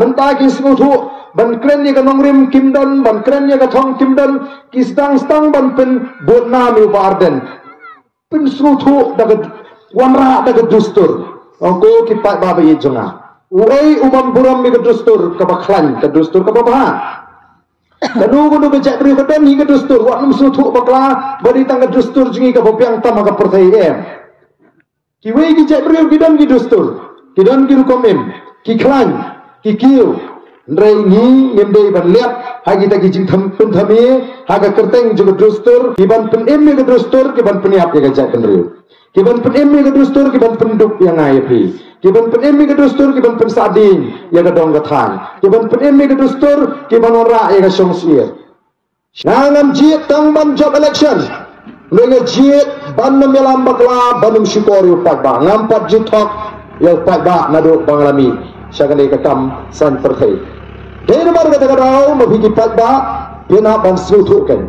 mentah ki smutu ban kren ni ka nongrim kimdon ban kren ni ka thong kimdon ki stang ban pen bonna mi barden pen smutu daga wanra daga dustur ko ki pa ba ye jonga uai umam buram mi ka dustur ka baklan ka dustur ka babaha kanu ke jak beri ka dan hi ka dustur wa num smutu bakla bari tang ka dustur jingi ka bopiang tam ka perthai ki wei ki jak beri ki dan ki dustur ki dan ki rukomem ki klan ki kiu ndrei ni ngemdei ban liap ha kita ki jing tham pun thami ha ka kerteng ju dustur ki ban pen em ka dustur ki ban peniap ka jak beri ki ban pen em ka dustur ki ban penduk yang ai pi ki ban pen em ka dustur ki ban pen sadin ya ka dong ka thang ki ban pen em ka dustur ki ban ora ya ka song sier ngam jiet tang ban job election lenga jiet ban melam bakla banum syukori pat ba ngam pat juthok ya pat ba nadu banglami syagane ka kam san perthai dei mar ka ta rao ma bhi ki pat ba pina ban suthu kan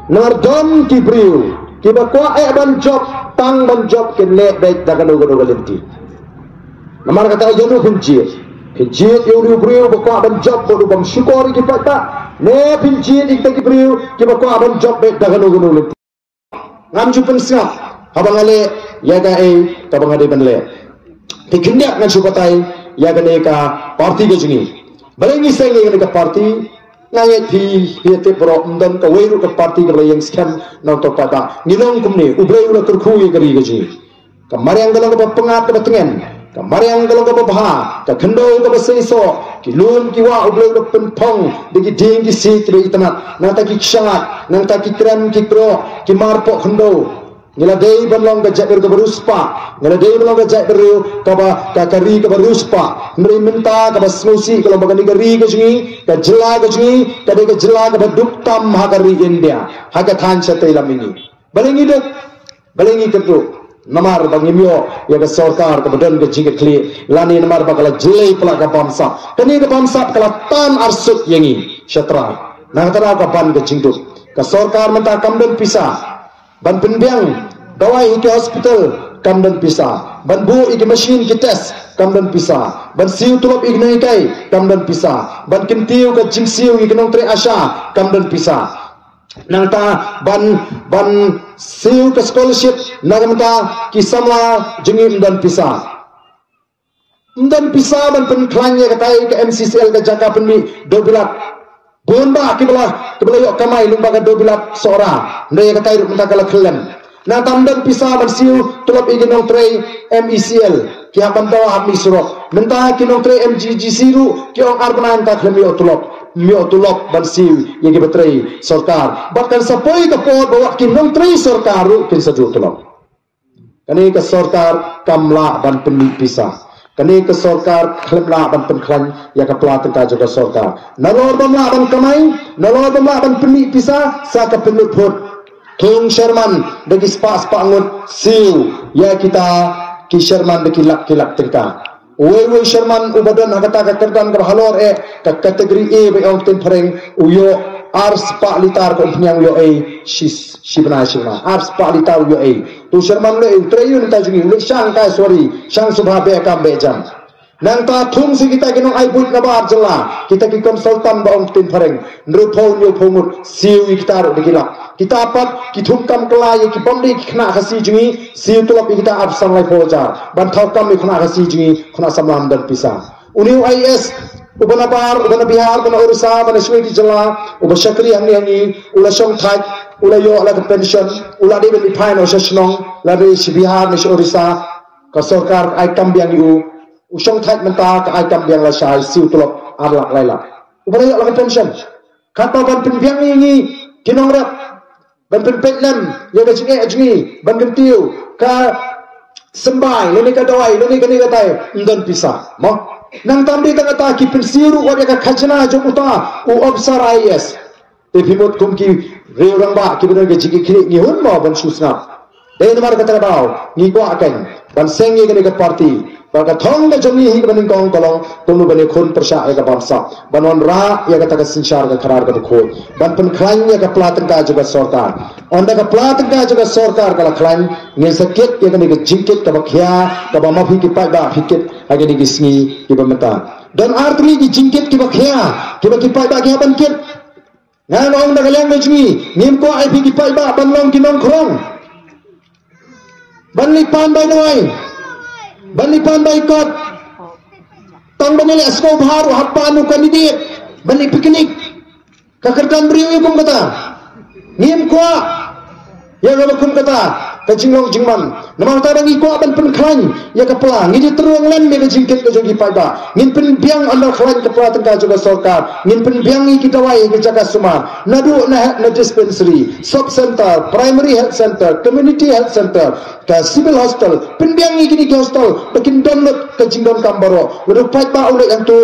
nardon ki priu ki ba ko ban job tang ban job ken le dai daga no go lenti namar kata yanu pinjiet yanu priu ba ko ban job bo bam syukori ki pat ba ne pinjiet ikta ki priu ki ba ko ban job dai daga no go lenti ngam ju pen siap abang ale ya ga ka bang ade ban le tikindak ngan supatai ya ga ne ka parti ge jingi balengi seng ge ka parti ngai thi te pro ndon ka weiru ka parti ge yang scam na to pada ngilong kumni ubrei ula kurkhu ge ri ge jingi ka mariang galong ka pengat ka tengen ka mariang galong ka bha ka khando ka seiso ki lun ki wa ubrei ula penthong de ki ding ki si ki itanat na ta ki kshangat na ta ki kram ki pro ki marpo khando ngila dei banlong ka jak ka beruspa ngila dei banlong ka jak beru ka ba ka kari ka beruspa mri minta ka basmusi kalau bagani kari ka jingi ka jela ka jingi ka de ka jela ka duk tam ha kari india ha ka than satai lamini balengi duk balengi ketu namar bangi mio ya ka sarkar ka badan ka jinga kli lani namar bakala jelai pala ka bamsa kani ka bamsa kala tan arsut yangi syatra nang tara ka ban ka jingduk ka sarkar menta kamden pisah ban penbiang dawai ke hospital kamdan pisah ban bu iki mesin ki test kamdan pisah ban siu tulop ik nai kai kamdan pisah ban kintiu ka jingsiu ik nong tre asha kamdan pisah nang ta ban siu ka scholarship nagamta ki samla jingim dan pisah ban pen klanya ka tai ka MCCL ka jaka penmi dobilat Bunda kibla yok kamai lumba ka dobilat sora ndaya ka tayo menta kala klan na tamdan pisa ban siu tulop iginong tray MECL kya bandawa hami surok menta kinong tray MGG siru kyong arbanan ta klami otulop ban siu yagi batray sarkar bahkan sapoi ka pod bawa kinong tray sarkaru kin sadu tulop kani ka sarkar kamla ban penni pisa kani ke sarkar khlemla ban penklan ya ka pelatan ka juga sarkar nalor bamla ban kamai nalor bamla ban peni pisa sa ka penut phot king sherman degi spa ngut siu ya kita ki sherman degi lak tengka oi sherman ubadan agata ka kerdan ka halor ka kategori A be ong ten phareng uyo ars pa litar ko nyang yo shibna ars pa litar yo tu sherman le trayun ta jungi le sang ka sorry sang subha be kam be jam nang ta thung si kita kinong ai buit na bar jela kita ki konsultan ba ong tin phareng nrupho nyo phomut siu iktar de gila kita pat ki thum kam kala ye ki bomdi ki khna khasi jungi siu tulap kita ab sang lai phojar ban thau kam mi khna khasi jungi khna samlam dan pisa uniu IS ubana bar ubana bihar ubana ursa ubana shwe ki jela ubana shakri hangi ula song thai ula yo ala pension ula de bi phai no shnong la de bihar ni ursa ka sarkar ai kam biang yu usong thai menta ka ai kam biang la sai siu tulop arlak laila ubana yo ala pension kata ban penbiang ni kinong rap ban penpetlam ya ga jingi ban kentiu ka sembai leni ka dawai leni ka ni ka tai ndan pisa mo nang tamdi ka ta ki pensiru wa ka khajna jo uta u officer IS te phimot kum ki reurang ba ki benar ke jiki khili ni hun mo ban susna dei namar ka ta daw ni ko akan ban sengi ka parti Baka thong ka jami hi banin kong kolong tunu bani khun persya ka bangsa banon ra ya ka sinchar ka kharar ka khoi ban pen khlan ya ka platan ka juga sarkar onda ka platan ka juga sarkar ka khlan ngel sakit ya ka ni ka jingkit ka bakhya ka ba mafi ki pa ba fikit age ni gisngi ki ba mata dan artli di jingkit ki bakhya ki pai ba ki ban kit ngan ong da galang de chui nim ko ai pi ki pai ba ban long ki nong krong ban li pan bai noi ban li pan bai kot tong ban le asko bharu happa nu kandidat ban li piknik kakertan beriu kum kata nim ko ya ga kum kata kajinglong jingman namang tarang iko aban pen klan ya kepala ngidi teruang len me jingket ke jogi pada ngin pen biang andar klan kepala tengka juga sorkar ngin pen biang iki dawai ke jaga suma nadu na dispensary sub center primary health center community health center ka civil hospital pen biang iki di hostel bikin download ke jingdon kambaro udah pada oleh yang tu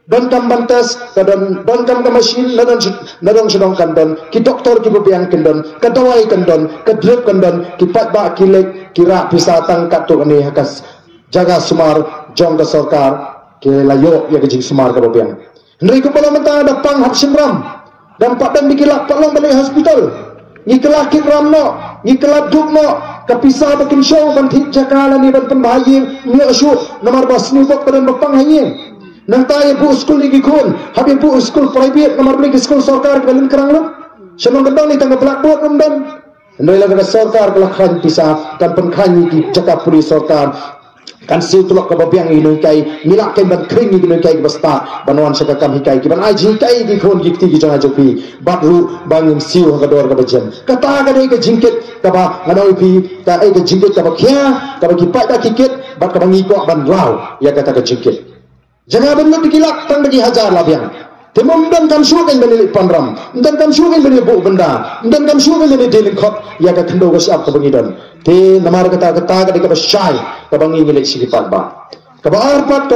don kam bantas kadon don kam ka machine nadon sidong kandon ki doktor ki bebiang kendon ka dawai kendon ka drip kendon ki patba ki lek kira bisa tangkat tu ni hakas jaga sumar jong ka sarkar ki layo ya ke jing sumar ka bebiang ndri ko pala menta da pang hap simram dan padan dikilak palong balik hospital ni kelak ki ramno ni kelak dukno ka pisah bakin show ban thik jakala ni ban pembahaye ni asu nomor bas ni bok padan bapang haye nang tayo bu school ni gikun habis bu school private nomor beli school sarkar kalian kerang lu senang gedang ni tangga blackboard rumdan ndai laga sarkar kelak khan pisah dan penkhan ni jaka puri sarkar kan siu tulak ka babiang inu kai milak kai ban kring ni kai basta banwan saka kam hikai ki ban aji kai gikun gikti gi janga jopi badru bangin siu ka dor ka bajen kata ka dei ka jingket ka ba nganoi pi ta ai ka jingket ka ba khia ka ba ki pa ta kiket ba ka bangi ko ban lau ya kata ka jingket jangan benar dikilak tang bagi hajar labiang. Temum dan kam sugen bani panram, dan kam sugen bani bu benda, dan kam sugen bani deling khot ya ka khendo ka siap ka bangi dan. Te namar kata ka de ka syai ka bangi ngelek sikipat ba. Ka ba arpat